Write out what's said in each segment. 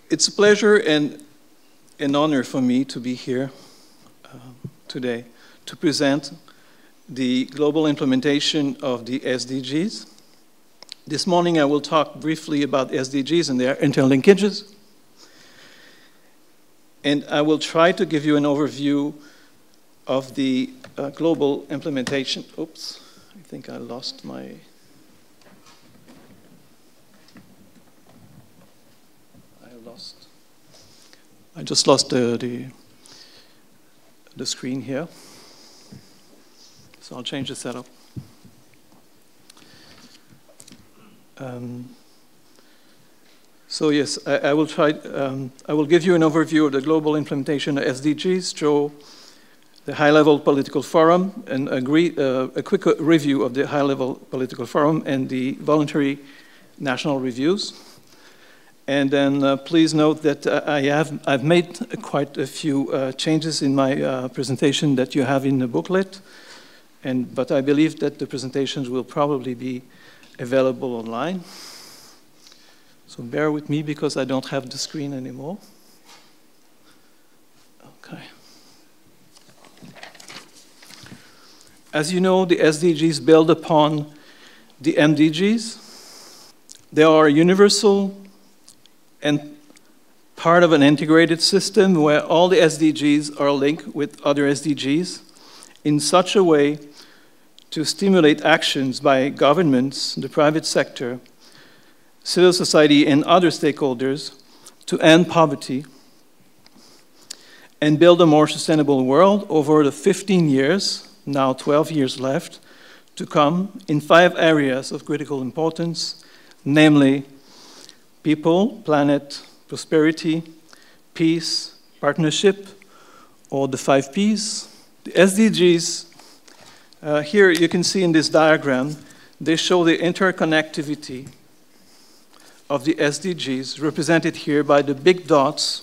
It's a pleasure and an honor for me to be here today to present the global implementation of the SDGs. This morning I will talk briefly about SDGs and their interlinkages. And I will try to give you an overview of the global implementation. Oops, I think I lost my... I just lost the screen here. So I'll change the setup. So yes, I will try. I will give you an overview of the global implementation of SDGs, show the high-level political forum, and a quick review of the high-level political forum and the voluntary national reviews. And then please note that I've made quite a few changes in my presentation that you have in the booklet, but I believe that the presentations will probably be available online. So bear with me because I don't have the screen anymore. Okay. As you know, the SDGs build upon the MDGs. They are universal and part of an integrated system where all the SDGs are linked with other SDGs in such a way to stimulate actions by governments, the private sector, civil society, and other stakeholders to end poverty and build a more sustainable world over the 15 years, now 12 years left, to come in 5 areas of critical importance, namely people, planet, prosperity, peace, partnership, or the 5 Ps. The SDGs, here you can see in this diagram, they show the interconnectivity of the SDGs, represented here by the big dots,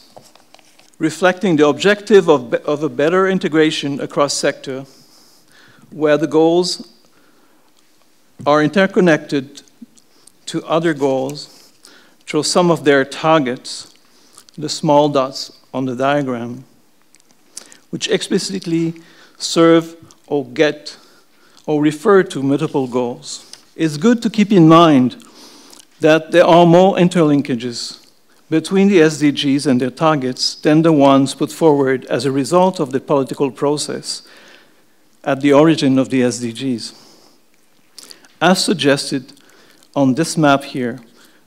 reflecting the objective of a better integration across sector, where the goals are interconnected to other goals through some of their targets, the small dots on the diagram, which explicitly serve or get or refer to multiple goals. It's good to keep in mind that there are more interlinkages between the SDGs and their targets than the ones put forward as a result of the political process at the origin of the SDGs. As suggested on this map here,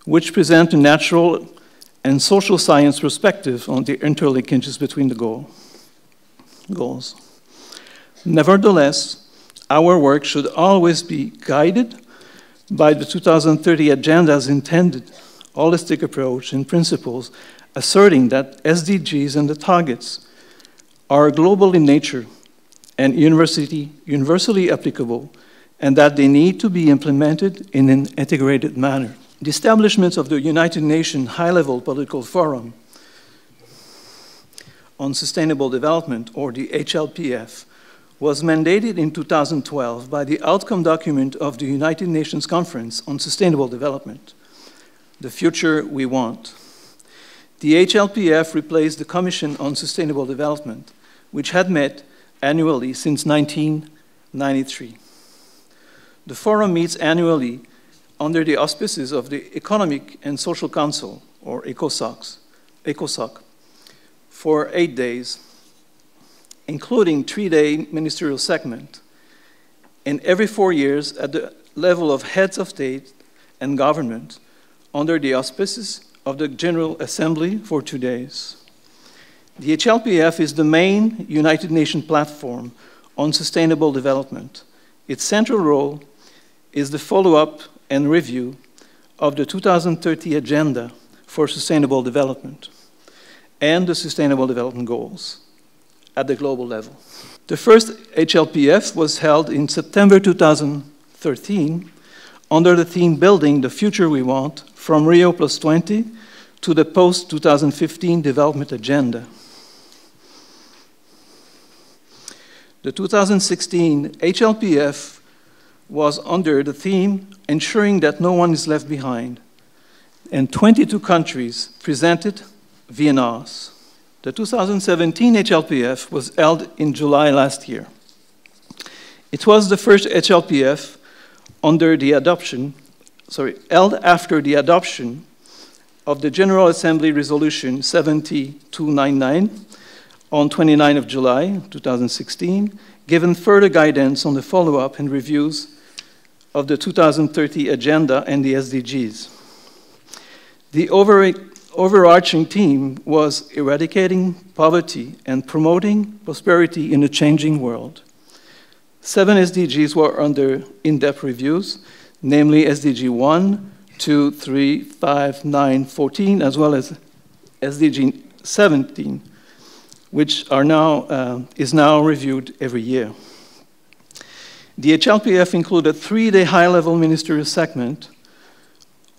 which present a natural and social science perspective on the interlinkages between the goals. Nevertheless, our work should always be guided by the 2030 Agenda's intended holistic approach and principles, asserting that SDGs and the targets are global in nature and universally applicable, and that they need to be implemented in an integrated manner. The establishment of the United Nations High-Level Political Forum on Sustainable Development, or the HLPF, was mandated in 2012 by the outcome document of the United Nations Conference on Sustainable Development, The Future We Want. The HLPF replaced the Commission on Sustainable Development, which had met annually since 1993. The forum meets annually under the auspices of the Economic and Social Council, or ECOSOC, for 8 days, including 3-day ministerial segment, and every 4 years at the level of heads of state and government under the auspices of the General Assembly for 2 days. The HLPF is the main United Nations platform on sustainable development. Its central role is the follow-up and review of the 2030 Agenda for Sustainable Development and the Sustainable Development Goals at the global level. The first HLPF was held in September 2013 under the theme Building the Future We Want from Rio+20 to the post-2015 Development Agenda. The 2016 HLPF was under the theme Ensuring that No One is Left Behind, and 22 countries presented VNRs. The 2017 HLPF was held in July last year. It was the first HLPF held after the adoption of the General Assembly Resolution 70299 on 29 of July 2016, given further guidance on the follow-up and reviews of the 2030 Agenda and the SDGs. The overarching theme was eradicating poverty and promoting prosperity in a changing world. 7 SDGs were under in-depth reviews, namely SDG 1, 2, 3, 5, 9, 14, as well as SDG 17, which is now reviewed every year. The HLPF included a 3-day high-level ministerial segment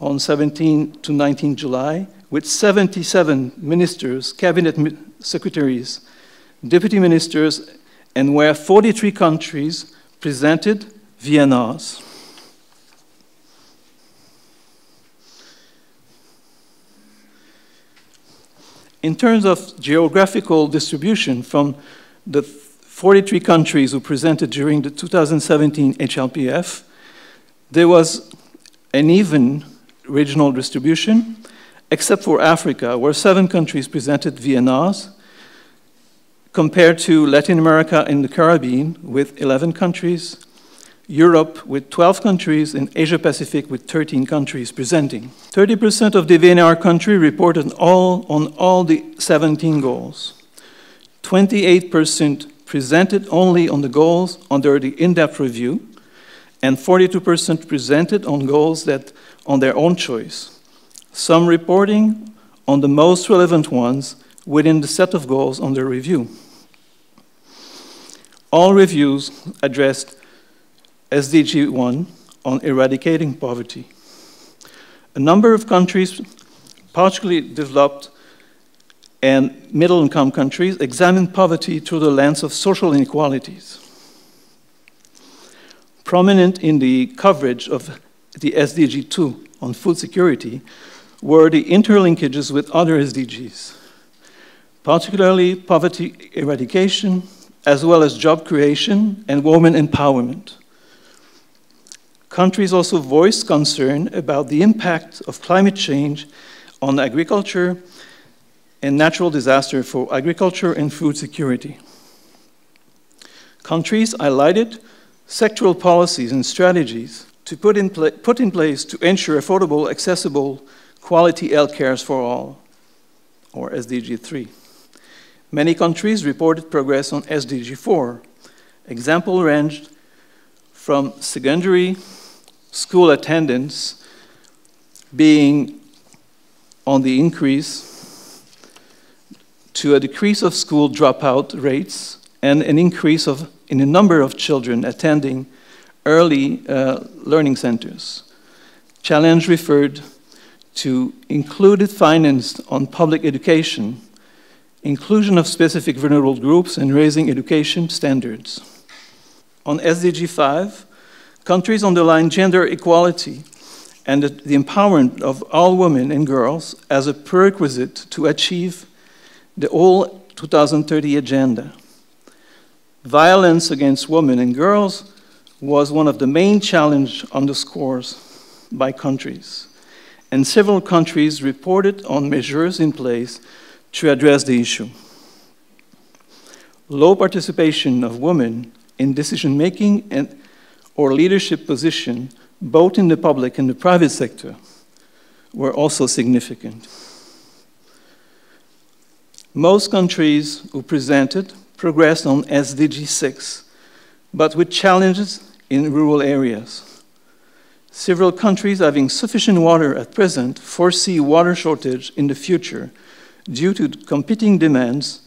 on 17 to 19 July, with 77 ministers, cabinet secretaries, deputy ministers, and where 43 countries presented VNRs. In terms of geographical distribution, from the 43 countries who presented during the 2017 HLPF, there was an even regional distribution, except for Africa, where 7 countries presented VNRs, compared to Latin America and the Caribbean with 11 countries, Europe with 12 countries, and Asia Pacific with 13 countries presenting. 30% of the VNR country reported on all the 17 goals. 28% presented only on the goals under the in-depth review, and 42% presented on goals that on their own choice, some reporting on the most relevant ones within the set of goals under review. All reviews addressed SDG 1 on eradicating poverty. A number of countries, particularly developed and middle-income countries, examined poverty through the lens of social inequalities. Prominent in the coverage of the SDG 2 on food security were the interlinkages with other SDGs, particularly poverty eradication, as well as job creation and women empowerment. Countries also voiced concern about the impact of climate change on agriculture and natural disaster for agriculture and food security. Countries highlighted sectoral policies and strategies to put in place to ensure affordable, accessible, quality health care for all, or SDG 3. Many countries reported progress on SDG 4. Examples ranged from secondary school attendance being on the increase to a decrease of school dropout rates and an increase in the number of children attending early learning centers. Challenge referred to included finance on public education, inclusion of specific vulnerable groups, and raising education standards. On SDG 5, countries underline gender equality and the empowerment of all women and girls as a prerequisite to achieve the whole 2030 agenda. Violence against women and girls was one of the main challenges underscored by countries, and several countries reported on measures in place to address the issue. Low participation of women in decision-making or leadership position, both in the public and the private sector, were also significant. Most countries who presented progressed on SDG 6, but with challenges in rural areas. Several countries having sufficient water at present foresee water shortage in the future due to competing demands,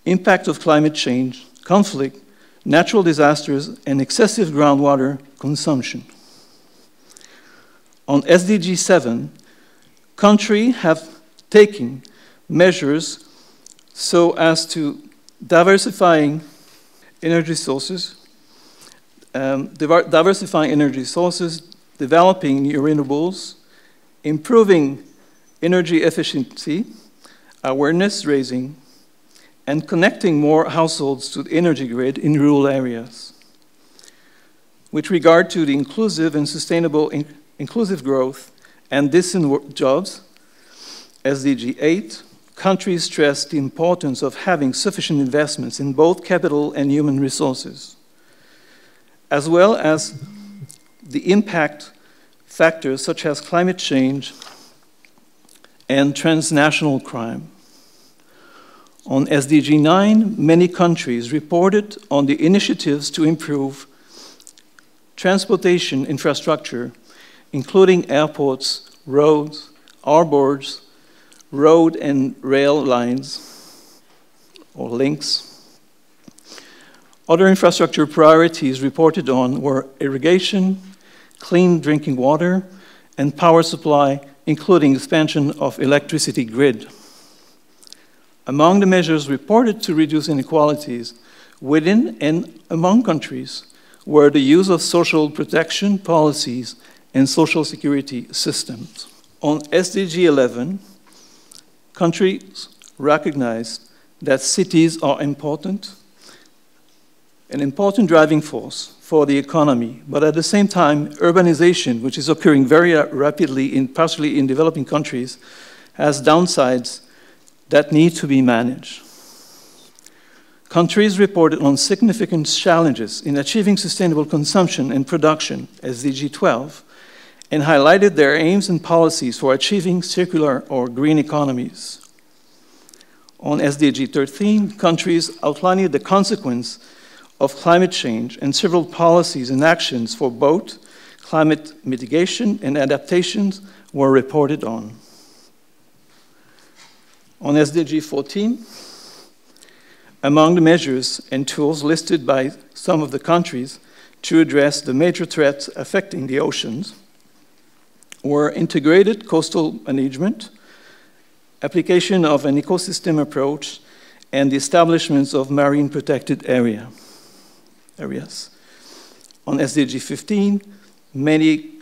impact of climate change, conflict, natural disasters, and excessive groundwater consumption. On SDG 7, countries have taken measures so as to diversifying energy sources, developing new renewables, improving energy efficiency, awareness raising, and connecting more households to the energy grid in rural areas. With regard to the inclusive and sustainable inclusive growth and decent jobs, SDG 8, countries stress the importance of having sufficient investments in both capital and human resources, as well as the impact factors such as climate change and transnational crime. On SDG 9, many countries reported on the initiatives to improve transportation infrastructure, including airports, roads, harbors, road and rail lines, or links. Other infrastructure priorities reported on were irrigation, clean drinking water, and power supply, including expansion of electricity grid. Among the measures reported to reduce inequalities within and among countries were the use of social protection policies and social security systems. On SDG 11, countries recognized that cities are important, an important driving force for the economy, but at the same time, urbanization, which is occurring very rapidly, particularly in developing countries, has downsides that need to be managed. Countries reported on significant challenges in achieving sustainable consumption and production, SDG 12, and highlighted their aims and policies for achieving circular or green economies. On SDG 13, countries outlined the consequence of climate change and several policies and actions for both climate mitigation and adaptations were reported on. On SDG 14, among the measures and tools listed by some of the countries to address the major threats affecting the oceans were integrated coastal management, application of an ecosystem approach, and the establishments of marine protected areas. On SDG 15, many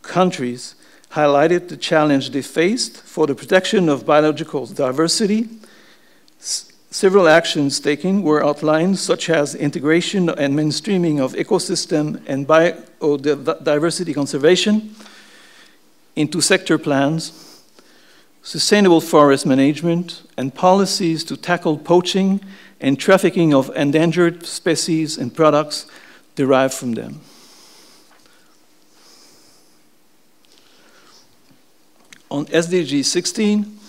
countries highlighted the challenge they faced for the protection of biological diversity. Several actions taken were outlined, such as integration and mainstreaming of ecosystem and biodiversity conservation into sector plans, sustainable forest management, and policies to tackle poaching and trafficking of endangered species and products derived from them. On SDG 16,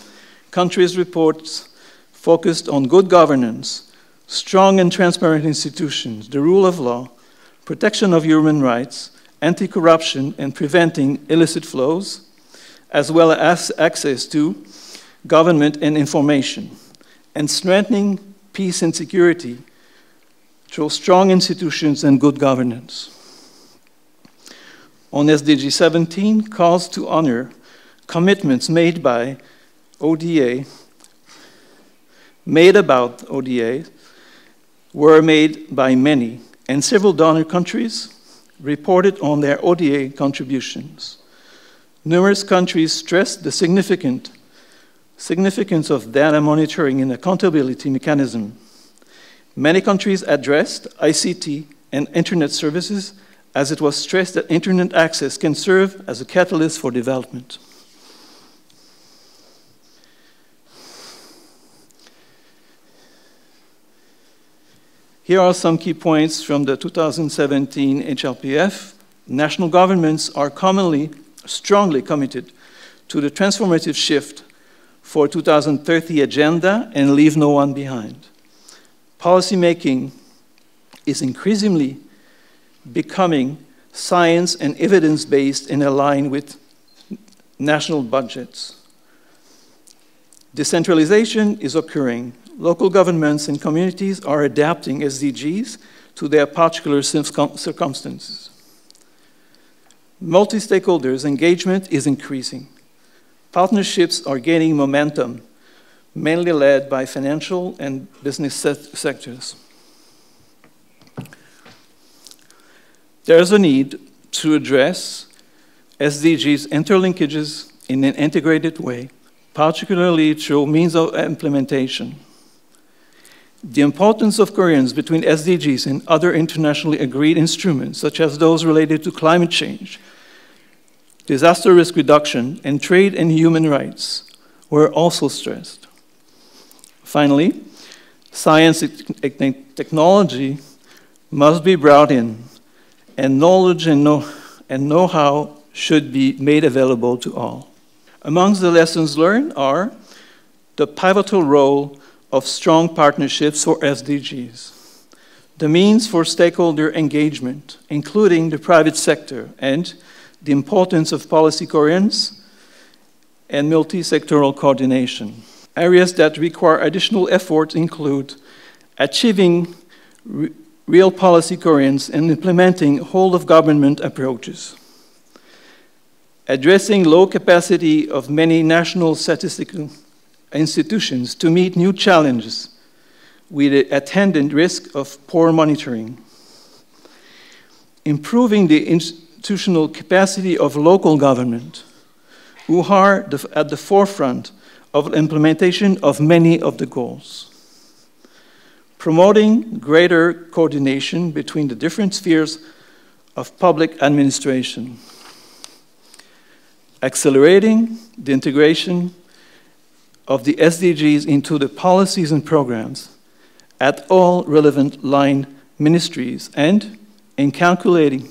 countries' reports focused on good governance, strong and transparent institutions, the rule of law, protection of human rights, anti-corruption, and preventing illicit flows, as well as access to government and information, and strengthening peace and security through strong institutions and good governance. On SDG 17, calls to honor commitments made about ODA were made by many, and several donor countries reported on their ODA contributions. Numerous countries stressed the significance of data monitoring and accountability mechanism. Many countries addressed ICT and internet services, as it was stressed that internet access can serve as a catalyst for development. Here are some key points from the 2017 HLPF. National governments are strongly committed to the transformative shift for 2030 agenda and leave no one behind. Policymaking is increasingly becoming science and evidence-based and aligned with national budgets. Decentralization is occurring. Local governments and communities are adapting SDGs to their particular circumstances. Multi-stakeholders engagement is increasing. Partnerships are gaining momentum, mainly led by financial and business sectors. There is a need to address SDGs interlinkages in an integrated way, particularly through means of implementation. The importance of coherence between SDGs and other internationally agreed instruments, such as those related to climate change, disaster risk reduction, and trade and human rights, were also stressed. Finally, science and technology must be brought in, and knowledge and know-how should be made available to all. Amongst the lessons learned are the pivotal role of strong partnerships for SDGs, the means for stakeholder engagement, including the private sector, and the importance of policy coherence and multi-sectoral coordination. Areas that require additional effort include achieving real policy coherence and implementing whole-of-government approaches, addressing low capacity of many national statistical institutions to meet new challenges with the attendant risk of poor monitoring, improving the institutional capacity of local government, who are at the forefront of implementation of many of the goals, promoting greater coordination between the different spheres of public administration, accelerating the integration of the SDGs into the policies and programs at all relevant line ministries, and inculcating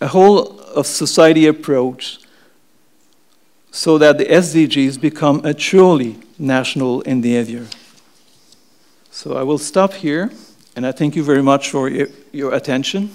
a whole of society approach so that the SDGs become a truly national endeavor. So I will stop here, and I thank you very much for your attention.